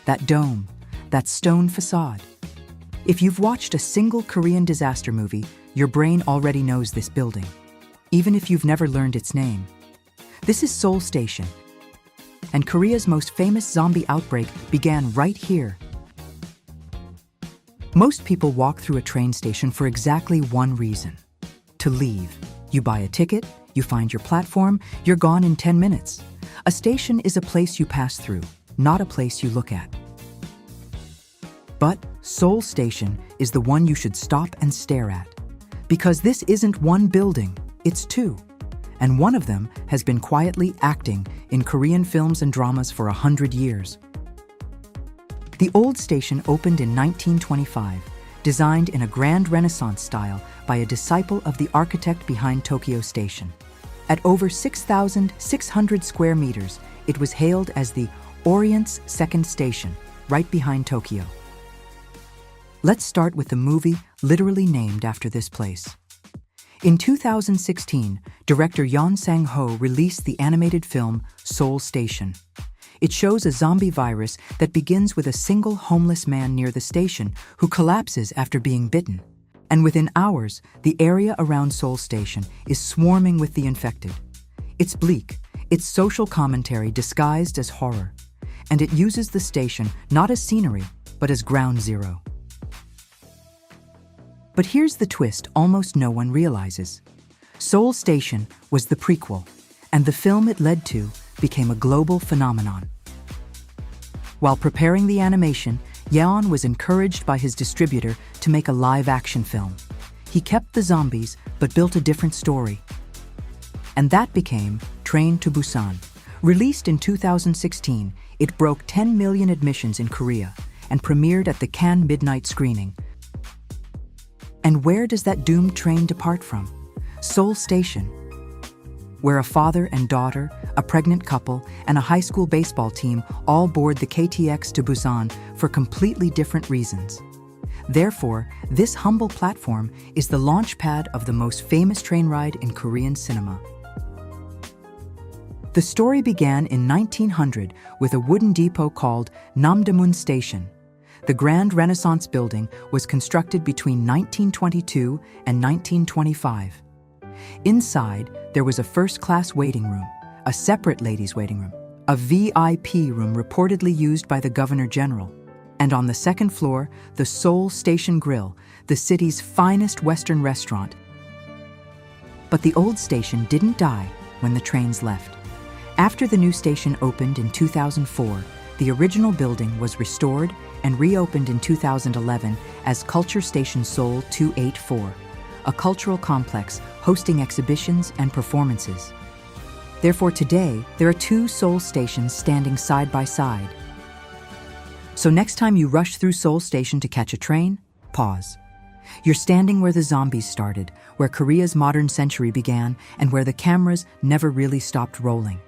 that dome, that stone facade. If you've watched a single Korean disaster movie, your brain already knows this building, even if you've never learned its name. This is Seoul Station, and Korea's most famous zombie outbreak began right here. Most people walk through a train station for exactly one reason: to leave. You buy a ticket, you find your platform, you're gone in 10 minutes. A station is a place you pass through, not a place you look at. But Seoul Station is the one you should stop and stare at. Because this isn't one building, it's two. And one of them has been quietly acting in Korean films and dramas for 100 years. The old station opened in 1925, designed in a grand Renaissance style by a disciple of the architect behind Tokyo Station. At over 6,600 square meters, it was hailed as the Orient's second station, right behind Tokyo. Let's start with the movie literally named after this place. In 2016, director Yeon Sang-ho released the animated film Seoul Station. It shows a zombie virus that begins with a single homeless man near the station who collapses after being bitten. And within hours, the area around Seoul Station is swarming with the infected. It's bleak, it's social commentary disguised as horror. And it uses the station not as scenery, but as ground zero. But here's the twist almost no one realizes. Seoul Station was the prequel, and the film it led to became a global phenomenon. While preparing the animation, Yeon was encouraged by his distributor to make a live-action film. He kept the zombies, but built a different story. And that became Train to Busan. Released in 2016, it broke 10 million admissions in Korea and premiered at the Cannes midnight screening. And where does that doomed train depart from? Seoul Station, where a father and daughter, a pregnant couple, and a high school baseball team all board the KTX to Busan for completely different reasons. Therefore, this humble platform is the launchpad of the most famous train ride in Korean cinema. The story began in 1900 with a wooden depot called Namdaemun Station. The Grand Renaissance building was constructed between 1922 and 1925. Inside, there was a first-class waiting room, a separate ladies' waiting room, a VIP room reportedly used by the Governor General, and on the second floor, the Seoul Station Grill, the city's finest Western restaurant. But the old station didn't die when the trains left. After the new station opened in 2004, the original building was restored and reopened in 2011 as Culture Station Seoul 284, a cultural complex hosting exhibitions and performances. Therefore, today, there are two Seoul stations standing side by side. So next time you rush through Seoul Station to catch a train, pause. You're standing where the zombies started, where Korea's modern century began, and where the cameras never really stopped rolling.